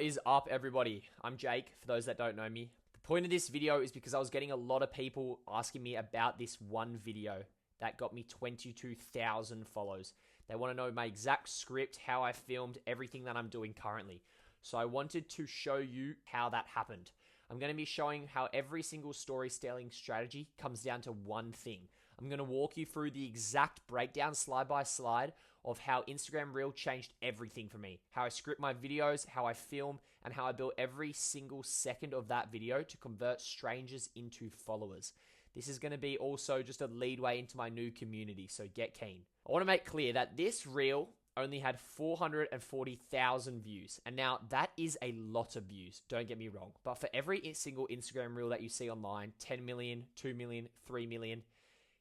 is up, everybody? I'm Jake, for those that don't know me. The point of this video is because I was getting a lot of people asking me about this one video that got me 22,000 follows. They want to know my exact script, how I filmed, everything that I'm doing currently. So I wanted to show you how that happened. I'm going to be showing how every single storytelling strategy comes down to one thing. I'm going to walk you through the exact breakdown slide by slide of how Instagram Reel changed everything for me. How I script my videos, how I film, and how I built every single second of that video to convert strangers into followers. This is going to be also just a leadway into my new community, so get keen. I want to make clear that this reel only had 440,000 views. And now that is a lot of views, don't get me wrong. But for every single Instagram reel that you see online, 10 million, 2 million, 3 million,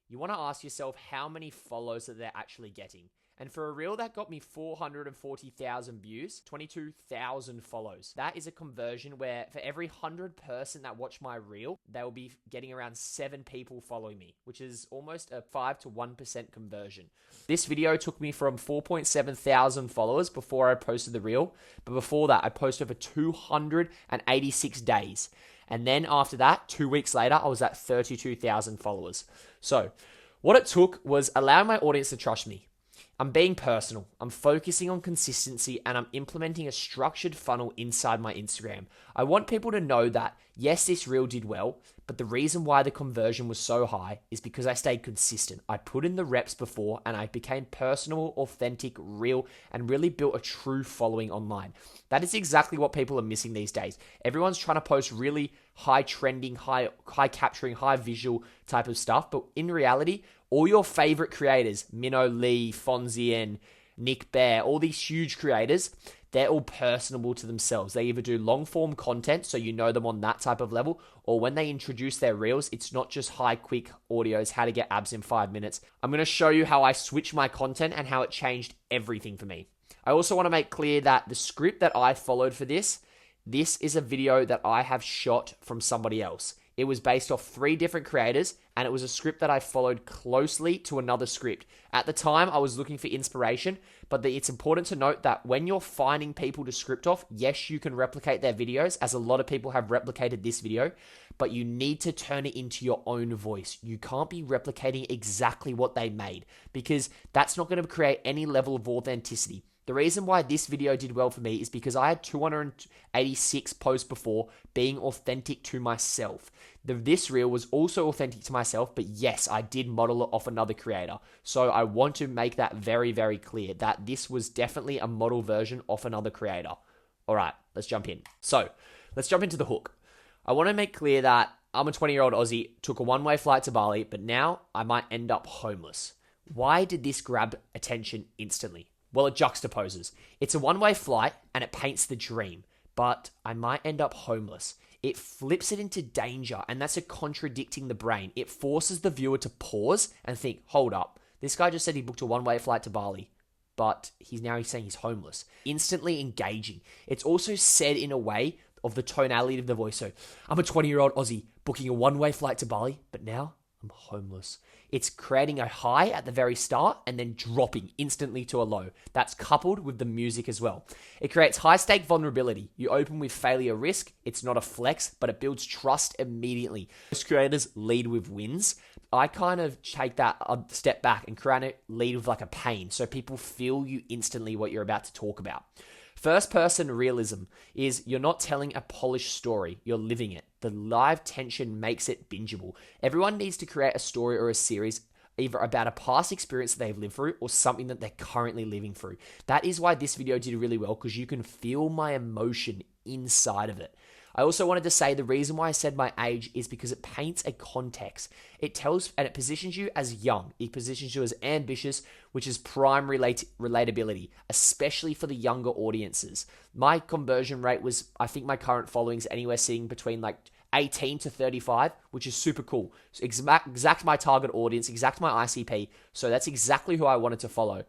you want to ask yourself how many follows that they're actually getting. And for a reel that got me 440,000 views, 22,000 follows, that is a conversion where for every 100 person that watch my reel, they will be getting around 7 people following me, which is almost a 5 to 1% conversion. This video took me from 4.7 thousand followers before I posted the reel, but before that, I posted for 286 days. And then after that, 2 weeks later, I was at 32,000 followers. So what it took was allowing my audience to trust me. I'm being personal, I'm focusing on consistency, and I'm implementing a structured funnel inside my Instagram. I want people to know that, yes, this reel did well, but the reason why the conversion was so high is because I stayed consistent. I put in the reps before, and I became personal, authentic, real, and really built a true following online. That is exactly what people are missing these days. Everyone's trying to post really high trending, high capturing, high visual type of stuff, but in reality, all your favorite creators, Minnow Lee, Fonzie, Nick Bear, all these huge creators, they're all personable to themselves. They either do long form content, so you know them on that type of level, or when they introduce their reels, it's not just high, quick audios, how to get abs in 5 minutes. I'm going to show you how I switched my content and how it changed everything for me. I also want to make clear that the script that I followed for this is a video that I have shot from somebody else. It was based off 3 different creators, and it was a script that I followed closely to another script. At the time, I was looking for inspiration, but it's important to note that when you're finding people to script off, yes, you can replicate their videos, as a lot of people have replicated this video, but you need to turn it into your own voice. You can't be replicating exactly what they made, because that's not going to create any level of authenticity. The reason why this video did well for me is because I had 286 posts before being authentic to myself. This reel was also authentic to myself, but yes, I did model it off another creator. So I want to make that very, very clear that this was definitely a model version of another creator. All right, let's jump in. So let's jump into the hook. I want to make clear that I'm a 20-year-old Aussie, took a one-way flight to Bali, but now I might end up homeless. Why did this grab attention instantly? Well, it juxtaposes. It's a one-way flight and it paints the dream, but I might end up homeless. It flips it into danger, and that's a contradicting the brain. It forces the viewer to pause and think, hold up, this guy just said he booked a one-way flight to Bali, but he's saying he's homeless. Instantly engaging. It's also said in a way of the tonality of the voice. So, I'm a 20-year-old Aussie booking a one-way flight to Bali, but now I'm homeless. It's creating a high at the very start and then dropping instantly to a low. That's coupled with the music as well. It creates high-stake vulnerability. You open with failure risk. It's not a flex, but it builds trust immediately. Most creators lead with wins. I kind of take that a step back and lead with like a pain, so people feel you instantly what you're about to talk about. First-person realism is you're not telling a polished story, you're living it. The live tension makes it bingeable. Everyone needs to create a story or a series either about a past experience that they've lived through or something that they're currently living through. That is why this video did really well, because you can feel my emotion inside of it. I also wanted to say the reason why I said my age is because it paints a context. It tells and it positions you as young. It positions you as ambitious, which is prime relatability, especially for the younger audiences. My conversion rate was, I think my current following is anywhere sitting between like 18 to 35, which is super cool. So exact my target audience, exact my ICP. So that's exactly who I wanted to follow.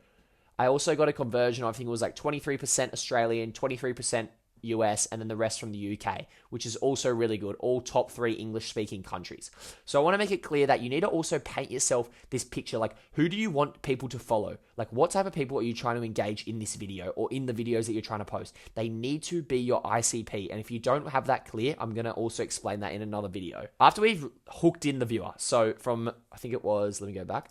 I also got a conversion, I think it was like 23% Australian, 23% US, and then the rest from the UK, which is also really good. All top 3 English-speaking countries. So I want to make it clear that you need to also paint yourself this picture, like who do you want people to follow? Like what type of people are you trying to engage in this video or in the videos that you're trying to post? They need to be your ICP, and if you don't have that clear, I'm going to also explain that in another video. After we've hooked in the viewer, so from, I think it was, let me go back.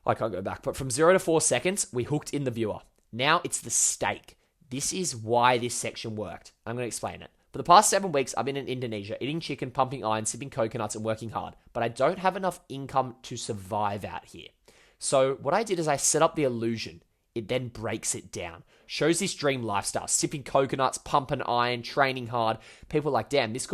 I can't go back, but from 0 to 4 seconds, we hooked in the viewer. Now it's the stake. This is why this section worked. I'm going to explain it. For the past 7 weeks, I've been in Indonesia, eating chicken, pumping iron, sipping coconuts, and working hard. But I don't have enough income to survive out here. So what I did is I set up the illusion. It then breaks it down. Shows this dream lifestyle. Sipping coconuts, pumping iron, training hard. People are like, damn, this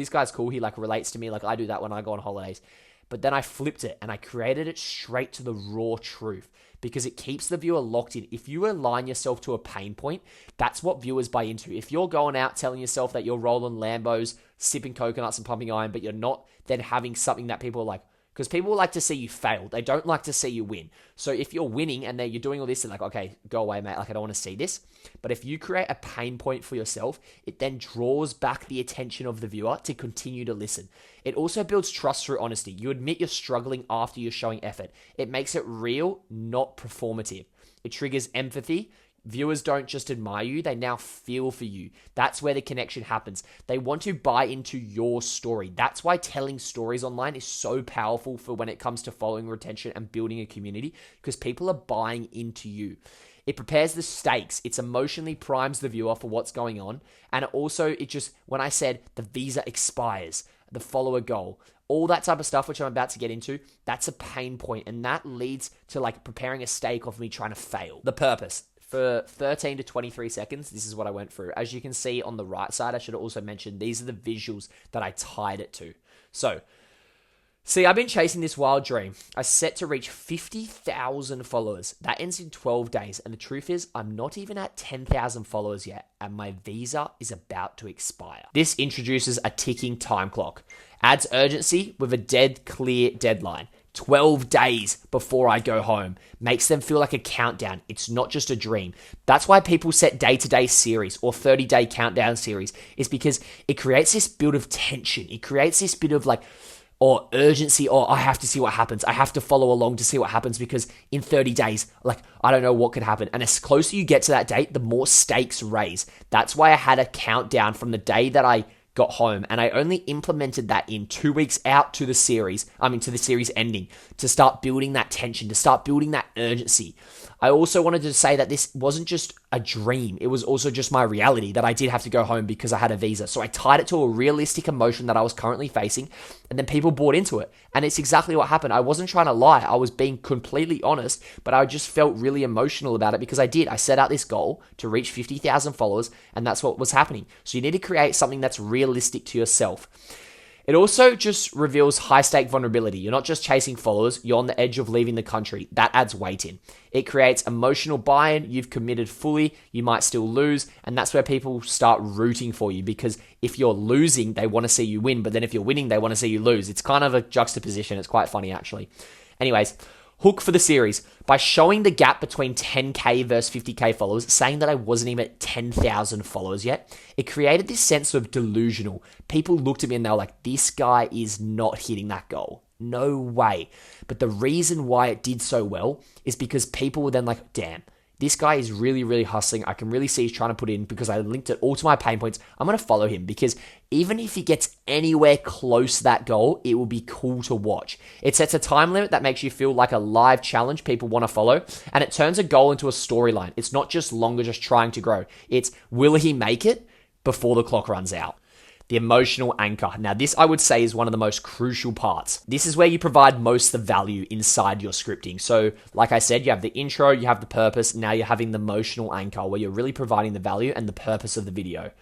guy's cool. He like relates to me like I do that when I go on holidays. But then I flipped it and I created it straight to the raw truth, because it keeps the viewer locked in. If you align yourself to a pain point, that's what viewers buy into. If you're going out telling yourself that you're rolling Lambos, sipping coconuts and pumping iron, but you're not then having something that people are like, because people like to see you fail. They don't like to see you win. So if you're winning and then you're doing all this, they're like, okay, go away, mate. Like, I don't want to see this. But if you create a pain point for yourself, it then draws back the attention of the viewer to continue to listen. It also builds trust through honesty. You admit you're struggling after you're showing effort. It makes it real, not performative. It triggers empathy. Viewers don't just admire you, they now feel for you. That's where the connection happens. They want to buy into your story. That's why telling stories online is so powerful for when it comes to following retention and building a community, because people are buying into you. It prepares the stakes. It emotionally primes the viewer for what's going on. And when I said the visa expires, the follower goal, all that type of stuff, which I'm about to get into, that's a pain point. And that leads to like preparing a stake of me trying to fail. The purpose. For 13 to 23 seconds, this is what I went through. As you can see on the right side, I should also mention, these are the visuals that I tied it to. So, see, I've been chasing this wild dream. I set to reach 50,000 followers. That ends in 12 days. And the truth is, I'm not even at 10,000 followers yet. And my visa is about to expire. This introduces a ticking time clock. Adds urgency with a dead clear deadline. 12 days before I go home. Makes them feel like a countdown. It's not just a dream. That's why people set day-to-day series or 30-day countdown series, is because it creates this bit of tension. It creates this bit of like, or urgency, or I have to see what happens. I have to follow along to see what happens, because in 30 days, like, I don't know what could happen. And as closer you get to that date, the more stakes raise. That's why I had a countdown from the day that I got home, and I only implemented that in 2 weeks out to the series ending, to start building that tension, to start building that urgency. I also wanted to say that this wasn't just a dream. It was also just my reality, that I did have to go home because I had a visa. So I tied it to a realistic emotion that I was currently facing, and then people bought into it. And it's exactly what happened. I wasn't trying to lie. I was being completely honest, but I just felt really emotional about it because I did. I set out this goal to reach 50,000 followers, and that's what was happening. So you need to create something that's realistic to yourself. It also just reveals high-stake vulnerability. You're not just chasing followers, you're on the edge of leaving the country. That adds weight in. It creates emotional buy-in. You've committed fully, you might still lose, and that's where people start rooting for you, because if you're losing, they want to see you win, but then if you're winning, they want to see you lose. It's kind of a juxtaposition. It's quite funny, actually. Anyways, hook for the series. By showing the gap between 10K versus 50K followers, saying that I wasn't even at 10,000 followers yet, it created this sense of delusional. People looked at me and they were like, this guy is not hitting that goal. No way. But the reason why it did so well is because people were then like, damn, this guy is really, really hustling. I can really see he's trying to put in, because I linked it all to my pain points. I'm going to follow him, because even if he gets anywhere close to that goal, it will be cool to watch. It sets a time limit that makes you feel like a live challenge people want to follow, and it turns a goal into a storyline. It's not just longer just trying to grow. It's, will he make it before the clock runs out? The emotional anchor. Now, this I would say is one of the most crucial parts. This is where you provide most of the value inside your scripting. So, like I said, you have the intro, you have the purpose, now you're having the emotional anchor, where you're really providing the value and the purpose of the video.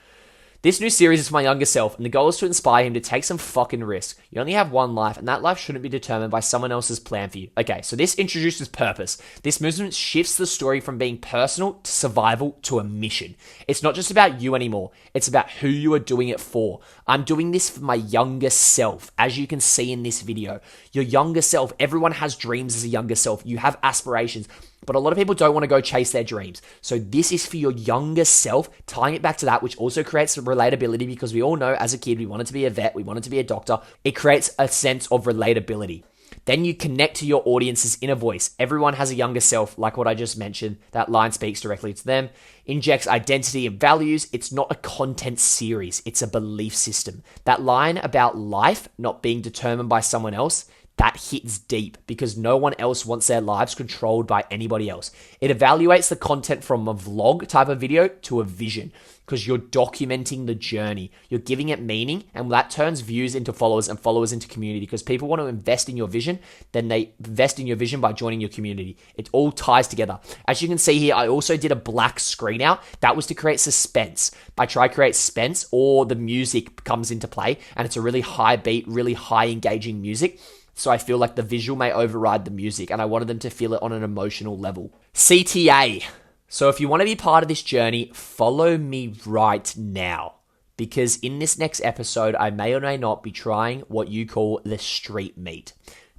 This new series is for my younger self, and the goal is to inspire him to take some fucking risks. You only have one life, and that life shouldn't be determined by someone else's plan for you. Okay, so this introduces purpose. This movement shifts the story from being personal to survival to a mission. It's not just about you anymore. It's about who you are doing it for. I'm doing this for my younger self, as you can see in this video. Your younger self, everyone has dreams as a younger self. You have aspirations. But a lot of people don't want to go chase their dreams. So this is for your younger self, tying it back to that, which also creates relatability because we all know as a kid, we wanted to be a vet, we wanted to be a doctor. It creates a sense of relatability. Then you connect to your audience's inner voice. Everyone has a younger self, like what I just mentioned. That line speaks directly to them. Injects identity and values. It's not a content series. It's a belief system. That line about life not being determined by someone else, that hits deep because no one else wants their lives controlled by anybody else. It evaluates the content from a vlog type of video to a vision because you're documenting the journey. You're giving it meaning, and that turns views into followers and followers into community because people want to invest in your vision. Then they invest in your vision by joining your community. It all ties together. As you can see here, I also did a black screen out. That was to create suspense. I try to create suspense, or the music comes into play and it's a really high beat, really high engaging music. So I feel like the visual may override the music, and I wanted them to feel it on an emotional level. CTA. So if you want to be part of this journey, follow me right now. Because in this next episode, I may or may not be trying what you call the street meet.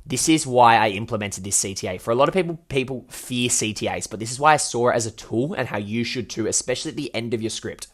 This is why I implemented this CTA. For a lot of people fear CTAs, but this is why I saw it as a tool and how you should too, especially at the end of your script.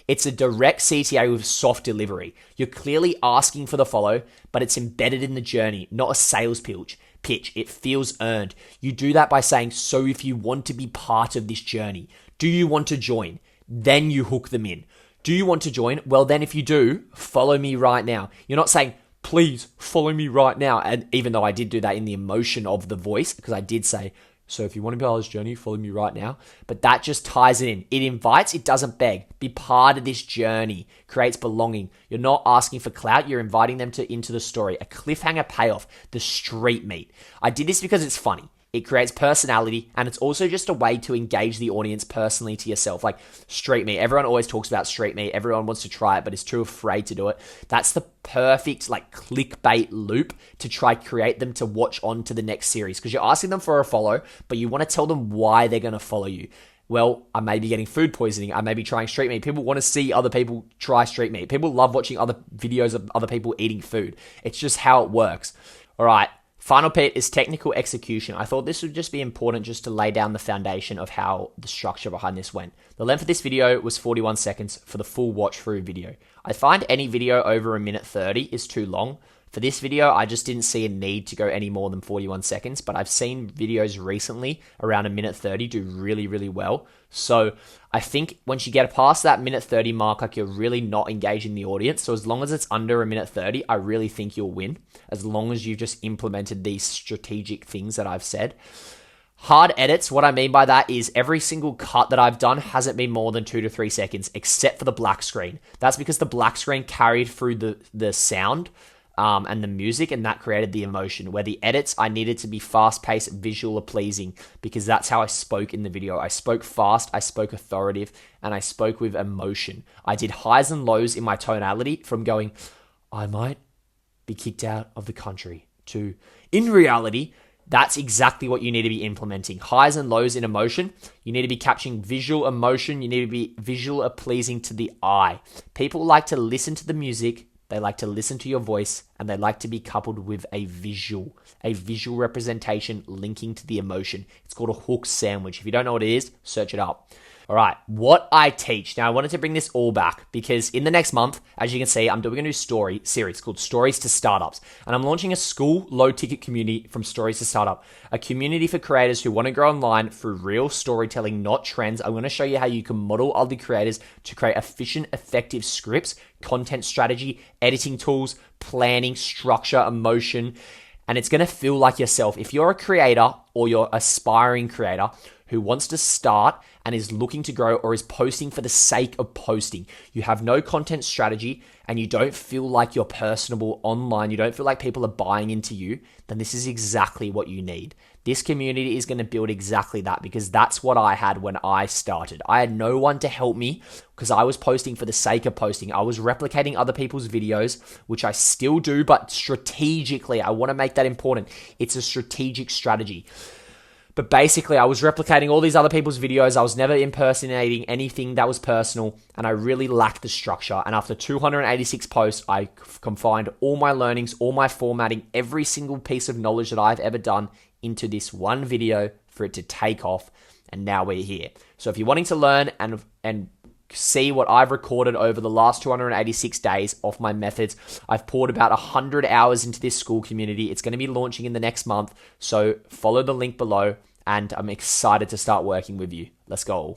It's a direct CTA with soft delivery. You're clearly asking for the follow, but it's embedded in the journey, not a sales pitch. It feels earned. You do that by saying, so if you want to be part of this journey, do you want to join? Then you hook them in. Do you want to join? Well, then if you do, follow me right now. You're not saying, please follow me right now. And even though I did do that in the emotion of the voice, because I did say, so if you want to be part of this journey, follow me right now. But that just ties it in. It invites, it doesn't beg. Be part of this journey. Creates belonging. You're not asking for clout. You're inviting them into the story. A cliffhanger payoff. The street meet. I did this because it's funny. It creates personality, and it's also just a way to engage the audience personally to yourself. Like street meet. Everyone always talks about street meet. Everyone wants to try it, but is too afraid to do it. That's the perfect like clickbait loop to try create them to watch on to the next series, because you're asking them for a follow, but you want to tell them why they're going to follow you. Well, I may be getting food poisoning. I may be trying street meat. People want to see other people try street meat. People love watching other videos of other people eating food. It's just how it works. All right. Final bit is technical execution. I thought this would just be important just to lay down the foundation of how the structure behind this went. The length of this video was 41 seconds for the full watch through video. I find any video over a minute 30 is too long. For this video, I just didn't see a need to go any more than 41 seconds, but I've seen videos recently around a minute 30 do really, really well. So I think once you get past that minute 30 mark, like you're really not engaging the audience. So as long as it's under a minute 30, I really think you'll win, as long as you've just implemented these strategic things that I've said. Hard edits, what I mean by that is every single cut that I've done hasn't been more than 2 to 3 seconds, except for the black screen. That's because the black screen carried through the sound and the music, and that created the emotion. Where the edits, I needed to be fast-paced, visual, pleasing, because that's how I spoke in the video. I spoke fast, I spoke authoritative, and I spoke with emotion. I did highs and lows in my tonality, from going, I might be kicked out of the country, to, in reality, that's exactly what you need to be implementing. Highs and lows in emotion. You need to be capturing visual emotion. You need to be visual pleasing to the eye. People like to listen to the music. They like to listen to your voice, and they like to be coupled with a visual representation linking to the emotion. It's called a hook sandwich. If you don't know what it is, search it up. All right, what I teach. Now, I wanted to bring this all back because in the next month, as you can see, I'm doing a new story series called Stories to Startups. And I'm launching a school low-ticket community from Stories to Startup, a community for creators who want to grow online through real storytelling, not trends. I'm going to show you how you can model other creators to create efficient, effective scripts, content strategy, editing tools, planning, structure, emotion, and it's going to feel like yourself. If you're a creator or you're aspiring creator who wants to start and is looking to grow or is posting for the sake of posting, you have no content strategy and you don't feel like you're personable online, you don't feel like people are buying into you, then this is exactly what you need. This community is going to build exactly that, because that's what I had when I started. I had no one to help me because I was posting for the sake of posting. I was replicating other people's videos, which I still do, but strategically. I want to make that important. It's a strategic strategy. But basically, I was replicating all these other people's videos. I was never impersonating anything that was personal, and I really lacked the structure. And after 286 posts, I confined all my learnings, all my formatting, every single piece of knowledge that I've ever done into this one video for it to take off, and now we're here. So if you're wanting to learn and see what I've recorded over the last 286 days off my methods, I've poured about 100 hours into this school community. It's going to be launching in the next month, so follow the link below, and I'm excited to start working with you. Let's go.